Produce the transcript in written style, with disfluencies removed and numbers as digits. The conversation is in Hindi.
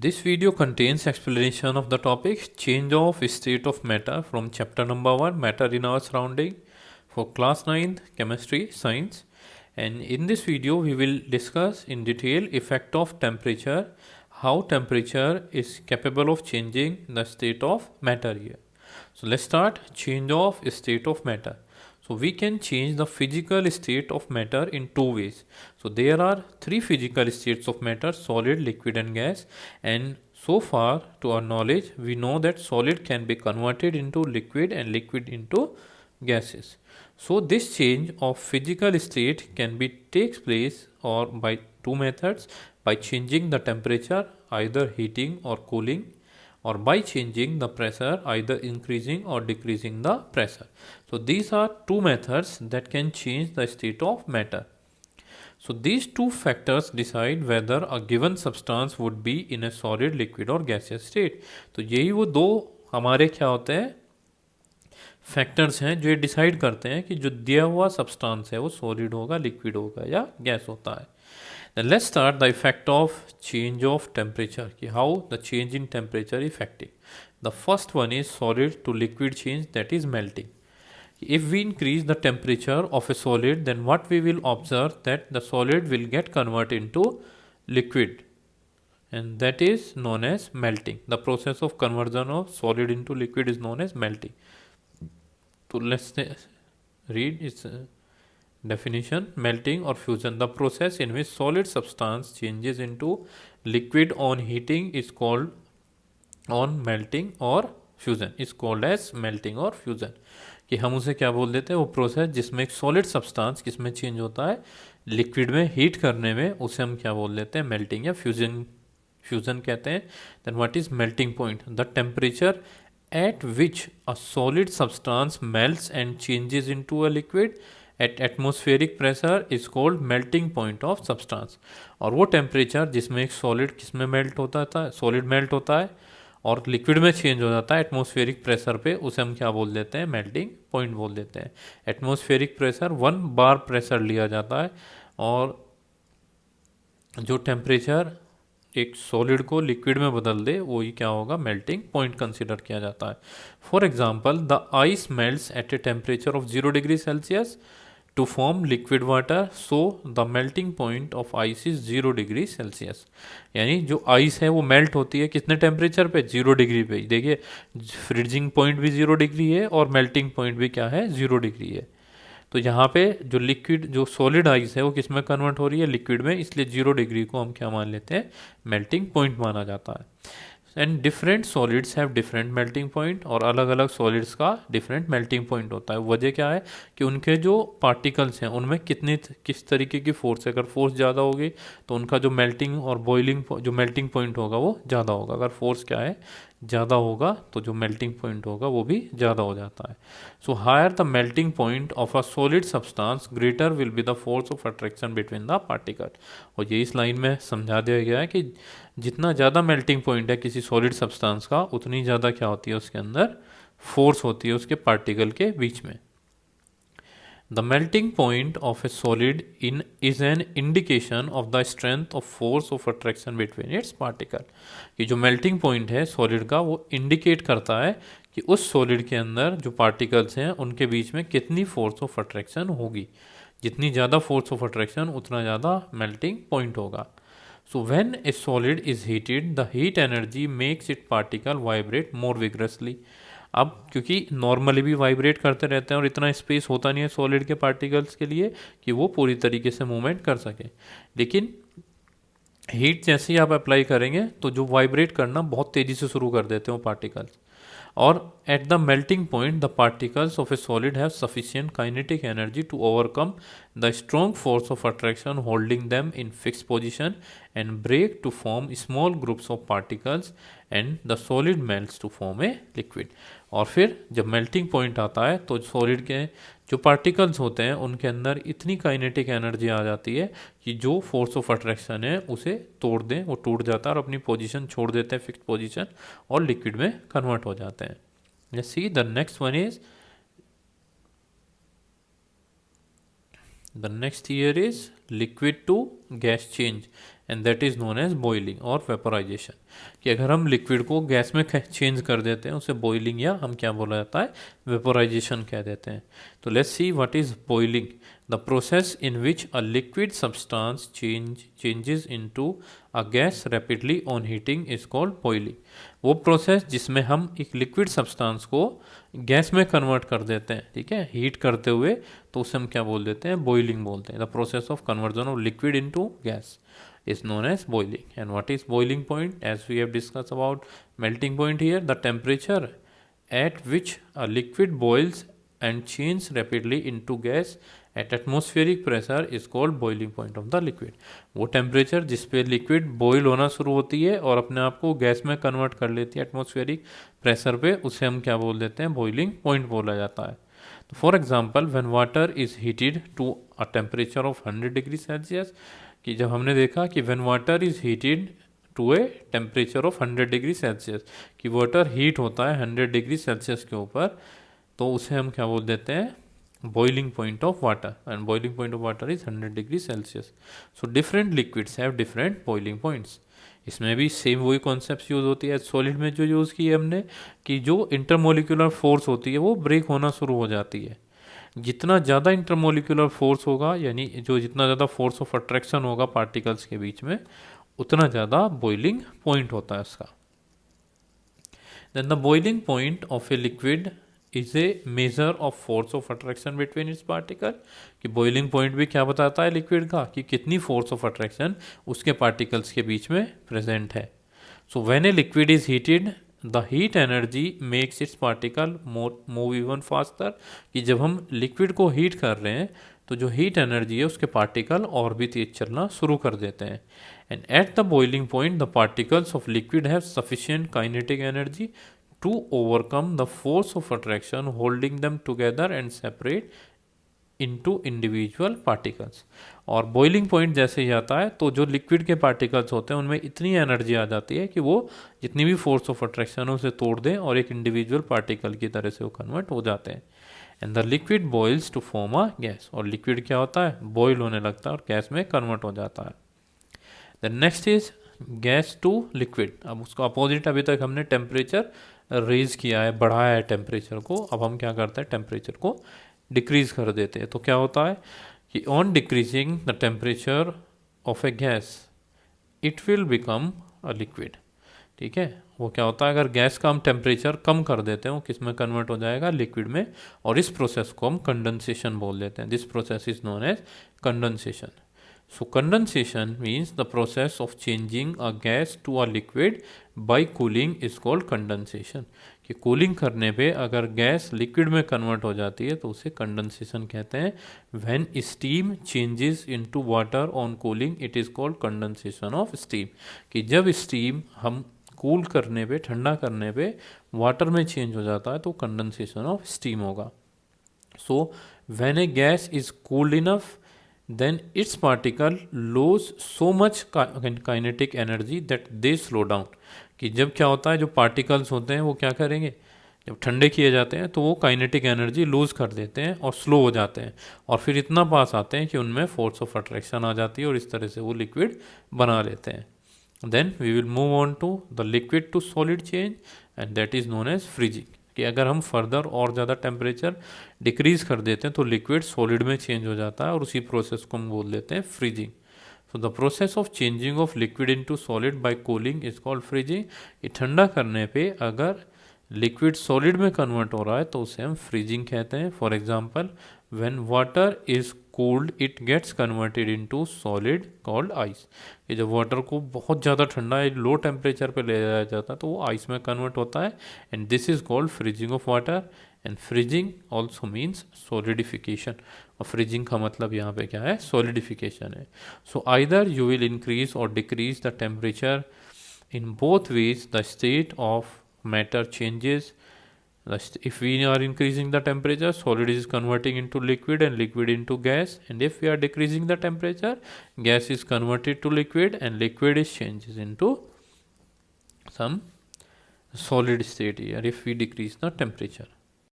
This video contains explanation of the topic change of state of matter from chapter number 1 matter in our surrounding for class 9 chemistry science, and in this video we will discuss in detail effect of temperature, how temperature is capable of changing the state of matter here. So let's start change of state of matter. So we can change the physical state of matter in two ways. So there are three physical states of matter: solid, liquid and gas. And so far to our knowledge, we know that solid can be converted into liquid and liquid into gases. So this change of physical state can be takes place or by two methods: by changing the temperature, either heating or cooling, or by changing the pressure, either increasing or decreasing the pressure. So these are two methods that can change the state of matter. So these two factors decide whether a given substance would be in a solid, liquid or gaseous state. तो यही वो दो हमारे क्या होते हैं फैक्टर्स हैं जो ये डिसाइड करते हैं कि जो दिया हुआ सब्सटेंस है वो सॉलिड होगा, लिक्विड होगा या गैस होता है. Then let's start the effect of change of temperature. How the change in temperature is affecting. The first one is solid to liquid change, that is melting. If we increase the temperature of a solid, then what we will observe that the solid will get converted into liquid, and that is known as melting. The process of conversion of solid into liquid is known as melting. So let's read its definition. Melting or fusion, the process in which solid substance changes into liquid on heating is called on melting or fusion is called as melting or fusion. कि हम उसे क्या बोल देते हैं, वो प्रोसेस जिसमें एक सॉलिड सब्सटेंस किसमें चेंज होता है, लिक्विड में हीट करने में, उसे हम क्या बोल देते हैं, मेल्टिंग या फ्यूजन कहते हैं. Then what is melting point? The temperature at which a solid substance melts and changes into a liquid at atmospheric pressure is called melting point of substance. और वो टेम्परेचर जिसमें एक सॉलिड किसमें मेल्ट होता है, सॉलिड मेल्ट होता है और लिक्विड में चेंज हो जाता है एटमॉस्फेरिक प्रेशर पे, उसे हम क्या बोल देते हैं, मेल्टिंग पॉइंट बोल देते हैं. एटमॉस्फेरिक प्रेशर 1 बार प्रेशर लिया जाता है और जो टेम्परेचर एक सॉलिड को लिक्विड में बदल दे वही क्या होगा, मेल्टिंग पॉइंट कंसिडर किया जाता है. For example the ice melts at a temperature of 0 degree Celsius to form liquid water, so the melting point of ice is 0 degree Celsius. यानी जो आइस है वो मेल्ट होती है कितने टेम्परेचर पे, 0 डिग्री पे. देखिए फ्रीजिंग पॉइंट भी 0 डिग्री है और मेल्टिंग पॉइंट भी क्या है, 0 डिग्री है. तो यहाँ पे जो लिक्विड जो सॉलिड आइस है वो किस में कन्वर्ट हो रही है, लिक्विड में, इसलिए 0 डिग्री को हम क्या मान लेते हैं, मेल्टिंग पॉइंट माना जाता है. And different solids have different melting point, और अलग अलग सॉलिड्स का डिफरेंट मेल्टिंग पॉइंट होता है. वजह क्या है कि उनके जो पार्टिकल्स हैं उनमें किस तरीके की फोर्स है. अगर फोर्स ज़्यादा होगी तो उनका जो मेल्टिंग और बॉइलिंग जो मेल्टिंग पॉइंट होगा वो ज़्यादा होगा. अगर फोर्स क्या है, ज़्यादा होगा, तो जो मेल्टिंग पॉइंट होगा वो भी ज़्यादा हो जाता है. So higher the melting point of a solid substance, greater will be the force of attraction between the particle. और ये इस लाइन में समझा दिया गया है कि जितना ज़्यादा मेल्टिंग पॉइंट है किसी सॉलिड सब्सटेंस का, उतनी ज़्यादा क्या होती है उसके अंदर फोर्स होती है उसके पार्टिकल के बीच में. The melting point of A solid in is an indication of the strength of force of attraction between its particle. कि जो मेल्टिंग पॉइंट है सॉलिड का वो इंडिकेट करता है कि उस सॉलिड के अंदर जो पार्टिकल्स हैं उनके बीच में कितनी फोर्स ऑफ अट्रैक्शन होगी. जितनी ज़्यादा फोर्स ऑफ अट्रैक्शन उतना ज़्यादा मेल्टिंग पॉइंट होगा. So when a solid is heated, the heat energy makes its particle vibrate more vigorously. अब क्योंकि नॉर्मली भी वाइब्रेट करते रहते हैं और इतना स्पेस होता नहीं है सॉलिड के पार्टिकल्स के लिए कि वो पूरी तरीके से मूवमेंट कर सके, लेकिन हीट जैसे ही आप अप्लाई करेंगे तो जो वाइब्रेट करना बहुत तेज़ी से शुरू कर देते हैं वो पार्टिकल्स. और at the melting point the particles of a solid have sufficient kinetic energy to overcome the strong force of attraction holding them in fixed position and break to form small groups of particles, and the solid melts to form a liquid. और फिर जब मेल्टिंग पॉइंट आता है तो सॉलिड के जो पार्टिकल्स होते हैं उनके अंदर इतनी काइनेटिक एनर्जी आ जाती है कि जो फोर्स ऑफ अट्रैक्शन है उसे तोड़ दें, वो टूट जाता है और अपनी पोजीशन छोड़ देते हैं, फिक्स पोजीशन, और लिक्विड में कन्वर्ट हो जाते हैं. Let's see the next one is the next here is liquid to gas change. And that is known as boiling और वेपोराइजेशन। कि अगर हम लिक्विड को गैस में चेंज कर देते हैं उसे बॉइलिंग या हम क्या बोला जाता है, वेपोराइजेशन कह देते हैं। तो let's see what is boiling. The process in which a liquid substance changes into a gas rapidly on heating is called boiling. वो प्रोसेस जिसमें हम एक लिक्विड सब्सटेंस को गैस में कन्वर्ट कर देते हैं, ठीक है, हीट करते हुए, तो उसे हम क्या बोल देते हैं, बॉइलिंग बोलते हैं। The process of conversion of liquid into gas is known as boiling. And what is boiling point? As we have discussed about melting point here, the temperature at which a liquid boils and changes rapidly into gas at atmospheric pressure is called boiling point of the liquid. वो टेम्परेचर जिस पे लिक्विड बॉयल होना शुरू होती है और अपने आप को गैस में कन्वर्ट कर लेती है एटमॉस्फेरिक प्रेशर पे, उसे हम क्या बोल देते हैं, बॉइलिंग पॉइंट बोला जाता है। तो for example when water is heated to a temperature of 100 degree Celsius, कि जब हमने देखा कि when water is heated to a temperature of 100 degree Celsius, कि वाटर हीट होता है 100 डिग्री सेल्सियस के ऊपर, तो उसे हम क्या बोल देते हैं, boiling point of water. And boiling point of water is 100 degree Celsius. So different liquids have different boiling points. इसमें भी सेम वही कॉन्सेप्ट यूज़ होती है सॉलिड में जो यूज़ की है हमने, कि जो इंटरमोलिकुलर फोर्स होती है वो ब्रेक होना शुरू हो जाती है। जितना ज़्यादा इंटरमोलिकुलर फोर्स होगा, यानी जो जितना ज़्यादा फोर्स ऑफ अट्रैक्शन होगा पार्टिकल्स के बीच में, उतना ज़्यादा बॉइलिंग पॉइंट होता है इसका। Then the boiling point of a liquid is a measure of force of attraction between its particle. कि बॉइलिंग पॉइंट भी क्या बताता है लिक्विड का, कि कितनी फोर्स ऑफ अट्रैक्शन उसके पार्टिकल्स के बीच में प्रेजेंट है। So when a liquid is heated the heat energy makes its particle move even faster. कि जब हम लिक्विड को हीट कर रहे हैं तो जो हीट एनर्जी है उसके पार्टिकल और भी तेज चलना शुरू कर देते हैं। And at the boiling point the particles of liquid have sufficient kinetic energy to overcome the force of attraction holding them together and separate into individual particles. और बॉइलिंग पॉइंट जैसे ही आता है तो जो लिक्विड के पार्टिकल्स होते हैं उनमें इतनी एनर्जी आ जाती है कि वो जितनी भी फोर्स ऑफ अट्रैक्शन है उसे तोड़ दें और एक इंडिविजुअल पार्टिकल की तरह से वो कन्वर्ट हो जाते हैं। And the liquid boils to form a gas. और लिक्विड क्या होता है, बॉयल होने लगता है और गैस में कन्वर्ट हो जाता है। The next is gas to liquid. अब उसका अपोजिट, अभी तक हमने टेम्परेचर रेज किया है, बढ़ाया है टेम्परेचर को, अब हम क्या करते हैं, टेम्परेचर को डिक्रीज कर देते हैं। तो क्या होता है कि on decreasing the temperature of A gas it will become a liquid. ठीक है, वो क्या होता है, अगर गैस का हम टेम्परेचर कम कर देते हैं वो किस में कन्वर्ट हो जाएगा, लिक्विड में। और इस प्रोसेस को हम कंडेंसेशन बोल देते हैं। This process is known as condensation. So condensation means the process of changing a gas to a liquid by cooling is called condensation। कि कूलिंग करने पे अगर गैस लिक्विड में कन्वर्ट हो जाती है तो उसे कंडेंसेशन कहते हैं। When steam changes into water on cooling it is called condensation of steam। कि जब स्टीम हम कूल करने पे, ठंडा करने पे वाटर में चेंज हो जाता है तो कंडेंसेशन ऑफ स्टीम होगा। So when a gas is cooled enough then its particle lose so much kinetic energy that they slow down। कि जब क्या होता है, जो पार्टिकल्स होते हैं वो क्या करेंगे, जब ठंडे किए जाते हैं तो वो काइनेटिक एनर्जी लूज कर देते हैं और स्लो हो जाते हैं और फिर इतना पास आते हैं कि उनमें फोर्स ऑफ अट्रैक्शन आ जाती है और इस तरह से वो लिक्विड बना लेते हैं। Then we will move on to the liquid to solid change and that is known as freezing. कि अगर हम फर्दर और ज़्यादा टेम्परेचर डिक्रीज कर देते हैं तो लिक्विड सॉलिड में चेंज हो जाता है और उसी प्रोसेस को हम बोल देते हैं freezing. So the process of changing of liquid into solid bye cooling is called freezing. ये ठंडा करने पे अगर लिक्विड सॉलिड में कन्वर्ट हो रहा है तो उसे हम फ्रीजिंग कहते हैं। For example when water is cooled it gets converted into solid called ice। ये जब वाटर को बहुत ज़्यादा ठंडा है, लो टेम्परेचर पे ले जाया जाता है तो वो आइस में कन्वर्ट होता है and this is called freezing of water. And freezing also means solidification. और फ्रीजिंग का मतलब यहाँ पे क्या है, सॉलिडिफिकेशन है। So either you will increase or decrease the temperature, in both ways the state of matter changes. If we are increasing the temperature, solid is converting into liquid and liquid into gas, and if we are decreasing the temperature, gas is converted to liquid and liquid is changes into some solid state here if we decrease the temperature.